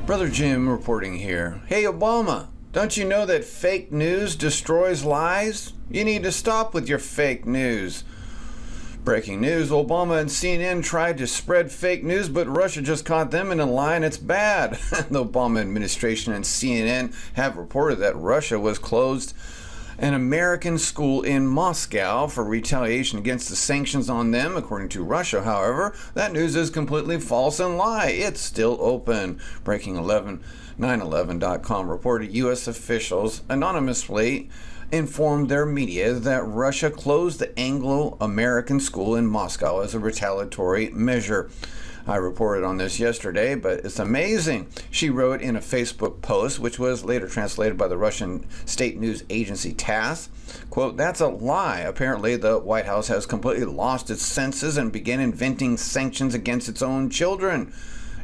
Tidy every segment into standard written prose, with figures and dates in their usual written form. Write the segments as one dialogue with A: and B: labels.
A: Brother Jim reporting here. Hey Obama, don't you know that fake news destroys lives? You need to stop with your fake news. Breaking news, Obama and CNN tried to spread fake news, but Russia just caught them in a lie and it's bad. The Obama administration and CNN have reported that Russia was closed an American school in Moscow for retaliation against the sanctions on them. According to Russia, however, that news is completely false and lie. It's still open. Breaking 911.com reported U.S. officials anonymously informed their media that Russia closed the Anglo-American school in Moscow as a retaliatory measure. I reported on this yesterday, but it's amazing. She wrote in a Facebook post, which was later translated by the Russian state news agency TASS, quote, "That's a lie. Apparently, the White House has completely lost its senses and began inventing sanctions against its own children."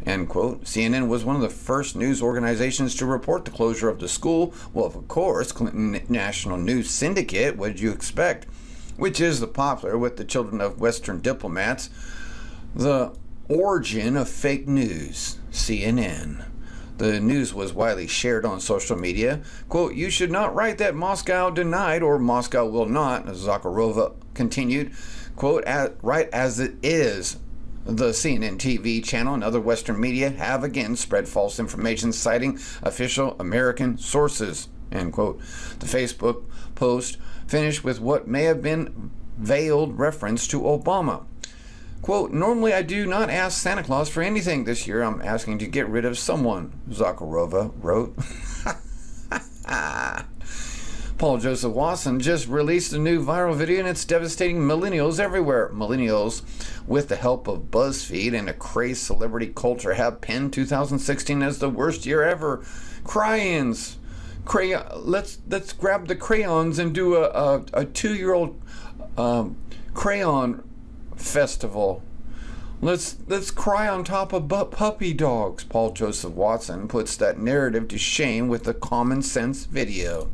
A: End quote. CNN was one of the first news organizations to report the closure of the school. Well, of course, Clinton National News Syndicate, what did you expect? Which is the popular with the children of Western diplomats. The origin of fake news, CNN. The news was widely shared on social media. Quote, "You should not write that Moscow denied or Moscow will not," Zakharova continued. Quote, "Right as it is. The CNN TV channel and other Western media have again spread false information citing official American sources." End quote. The Facebook post finished with what may have been veiled reference to Obama. Quote, "Normally I do not ask Santa Claus for anything. This year I'm asking to get rid of someone," Zakharova wrote. Paul Joseph Watson just released a new viral video and it's devastating millennials everywhere. Millennials, with the help of BuzzFeed and a crazed celebrity culture, have penned 2016 as the worst year ever. Crayons. Let's grab the crayons and do a 2-year-old crayon festival. Let's cry on top of puppy dogs. Paul Joseph Watson puts that narrative to shame with the Common Sense video.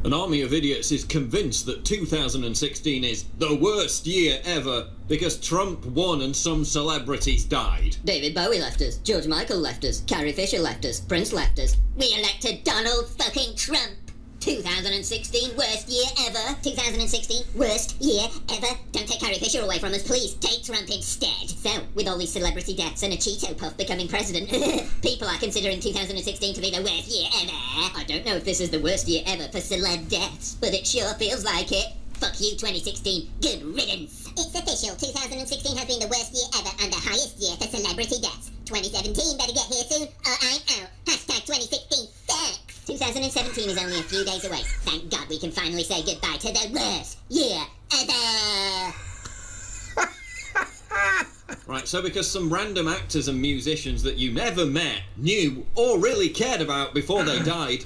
B: An army of idiots is convinced that 2016 is the worst year ever because Trump won and some celebrities died.
C: David Bowie left us, George Michael left us, Carrie Fisher left us, Prince left us. We elected Donald fucking Trump. 2016, worst year ever. 2016, worst year ever. Don't take Carrie Fisher away from us, please. Take Trump instead. So, with all these celebrity deaths and a Cheeto Puff becoming president, people are considering 2016 to be the worst year ever. I don't know if this is the worst year ever for celeb deaths, but it sure feels like it. Fuck you, 2016. Good riddance. It's official. 2016 has been the worst year ever and the highest year for celebrity deaths. 2017 better get here soon or I'm out. Hashtag 2016 sucks. 2017 is only a few days away. Thank God we can finally say goodbye to the worst year ever.
B: Right, so because some random actors and musicians that you never met, knew, or really cared about before they died,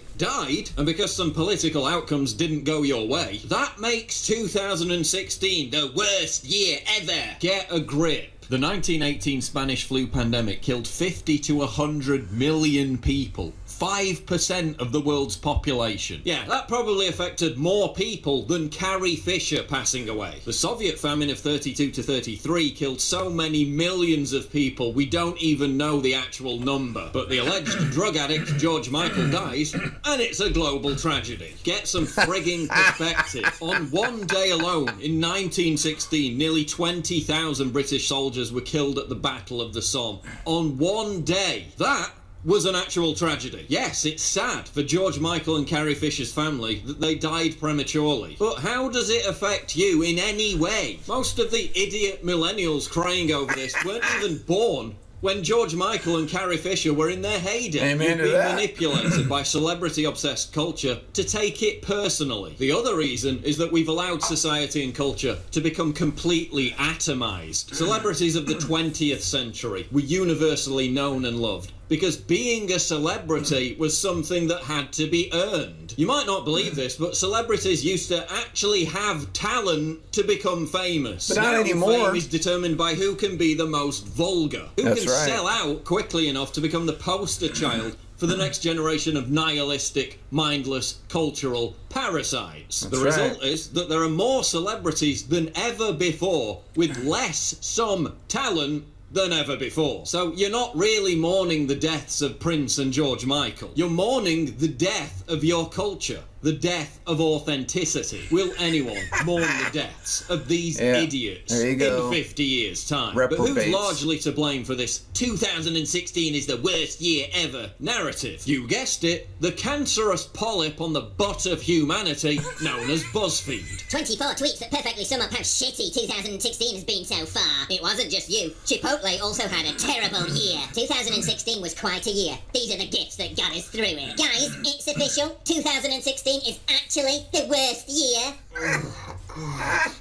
B: and because some political outcomes didn't go your way, that makes 2016 the worst year ever. Get a grip. The 1918 Spanish flu pandemic killed 50 to 100 million people. 5% of the world's population. Yeah, that probably affected more people than Carrie Fisher passing away. The Soviet famine of 32 to 33 killed so many millions of people we don't even know the actual number. But the alleged drug addict George Michael dies, and it's a global tragedy. Get some frigging perspective. On one day alone, in 1916, nearly 20,000 British soldiers were killed at the Battle of the Somme. On one day. That was an actual tragedy. Yes, it's sad for George Michael and Carrie Fisher's family that they died prematurely. But how does it affect you in any way? Most of the idiot millennials crying over this weren't even born when George Michael and Carrie Fisher were in their heyday.
A: Amen.
B: You've been manipulated by celebrity-obsessed culture to take it personally. The other reason is that we've allowed society and culture to become completely atomized. Celebrities of the 20th century were universally known and loved because being a celebrity was something that had to be earned. You might not believe this, but celebrities used to actually have talent to become famous.
A: But not
B: now
A: anymore.
B: Fame is determined by who can be the most vulgar, who
A: That's
B: can
A: right.
B: sell out quickly enough to become the poster child for the next generation of nihilistic, mindless, cultural parasites.
A: That's
B: the result is that there are more celebrities than ever before with less some talent than ever before. So you're not really mourning the deaths of Prince and George Michael. You're mourning the death of your culture, the death of authenticity. Will anyone mourn the deaths of these idiots in 50 years' time?
A: Reprobates.
B: But who's largely to blame for this 2016 is the worst year ever narrative? You guessed it, the cancerous polyp on the butt of humanity known as BuzzFeed.
C: 24 tweets that perfectly sum up how shitty 2016 has been so far. It wasn't just you. Chipotle also had a terrible year. 2016 was quite a year. These are the gifts that got us through it. Guys, it's official. 2016 is actually the worst year.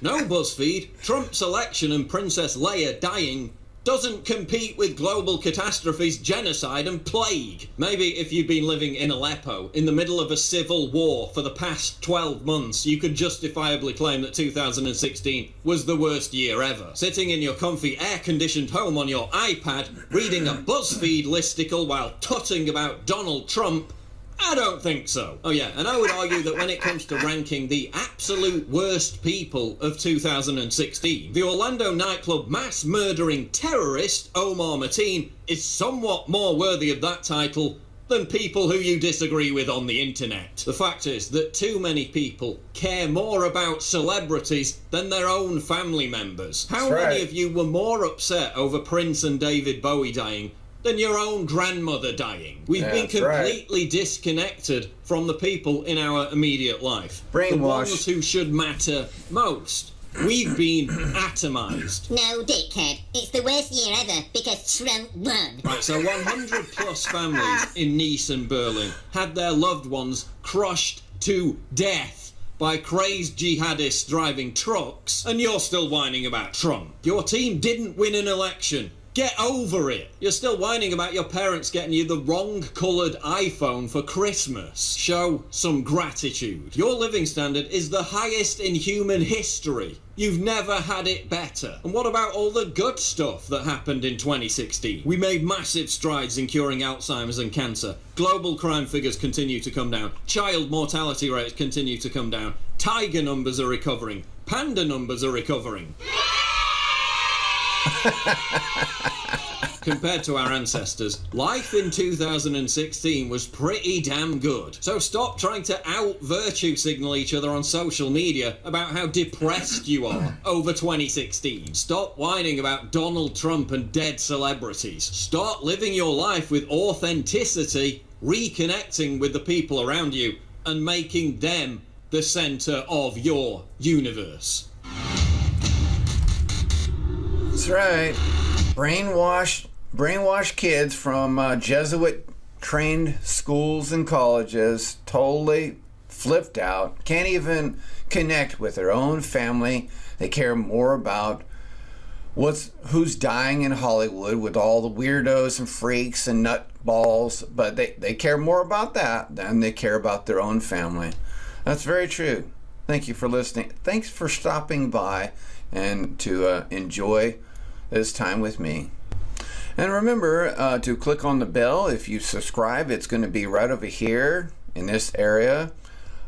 B: No, BuzzFeed. Trump's election and Princess Leia dying doesn't compete with global catastrophes, genocide and plague. Maybe if you've been living in Aleppo in the middle of a civil war for the past 12 months, you could justifiably claim that 2016 was the worst year ever. Sitting in your comfy air-conditioned home on your iPad, reading a BuzzFeed listicle while tutting about Donald Trump, I don't think so. Oh yeah, and I would argue that when it comes to ranking the absolute worst people of 2016, the Orlando nightclub mass murdering terrorist Omar Mateen is somewhat more worthy of that title than people who you disagree with on the internet. The fact is that too many people care more about celebrities than their own family members. How many of you were more upset over Prince and David Bowie dying than your own grandmother dying? We've been completely disconnected from the people in our immediate life.
A: Brainwashed.
B: The ones who should matter most. We've been atomized.
C: No, dickhead. It's the worst year ever because Trump won.
B: Right, so 100 plus families in Nice and Berlin had their loved ones crushed to death by crazed jihadists driving trucks, and you're still whining about Trump. Your team didn't win an election. Get over it. You're still whining about your parents getting you the wrong coloured iPhone for Christmas. Show some gratitude. Your living standard is the highest in human history. You've never had it better. And what about all the good stuff that happened in 2016? We made massive strides in curing Alzheimer's and cancer. Global crime figures continue to come down. Child mortality rates continue to come down. Tiger numbers are recovering. Panda numbers are recovering. Compared to our ancestors, life in 2016 was pretty damn good. So stop trying to out-virtue signal each other on social media about how depressed you are over 2016. Stop whining about Donald Trump and dead celebrities. Start living your life with authenticity, reconnecting with the people around you, and making them the center of your universe.
A: That's right. Brainwashed kids from Jesuit-trained schools and colleges, totally flipped out, can't even connect with their own family. They care more about who's dying in Hollywood with all the weirdos and freaks and nutballs, but they care more about that than they care about their own family. That's very true. Thank you for listening. Thanks for stopping by and to enjoy this time with me. And remember to click on the bell. If you subscribe, it's going to be right over here in this area.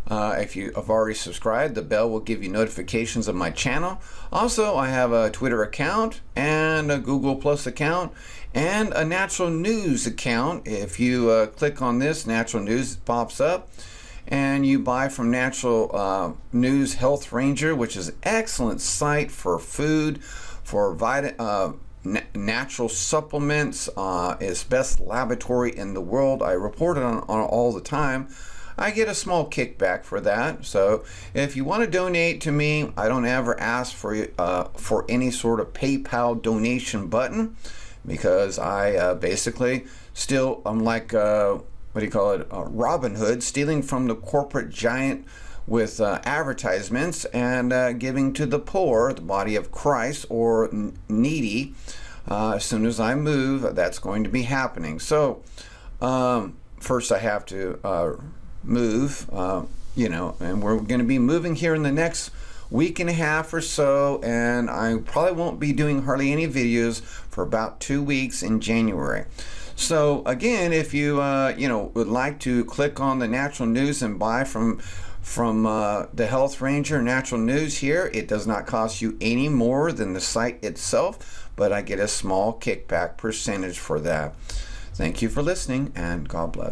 A: If you have already subscribed, the bell will give you notifications of my channel. Also, I have a Twitter account and a Google Plus account and a Natural News account. If you click on this, Natural News pops up, and you buy from Natural News Health Ranger, which is an excellent site for food, for natural supplements. It's best laboratory in the world. I report it on all the time. I get a small kickback for that. So if you want to donate to me, I don't ever ask for any sort of PayPal donation button, because I basically still, I'm like Robin Hood, stealing from the corporate giant with advertisements and giving to the poor, the body of Christ, or needy. As soon as I move, that's going to be happening. So first I have to move, and we're going to be moving here in the next week and a half or so, and I probably won't be doing hardly any videos for about 2 weeks in January. So again, if you would like to click on the Natural News and buy from from the Health Ranger Natural News here. It does not cost you any more than the site itself, but I get a small kickback percentage for that. Thank you for listening, and God bless.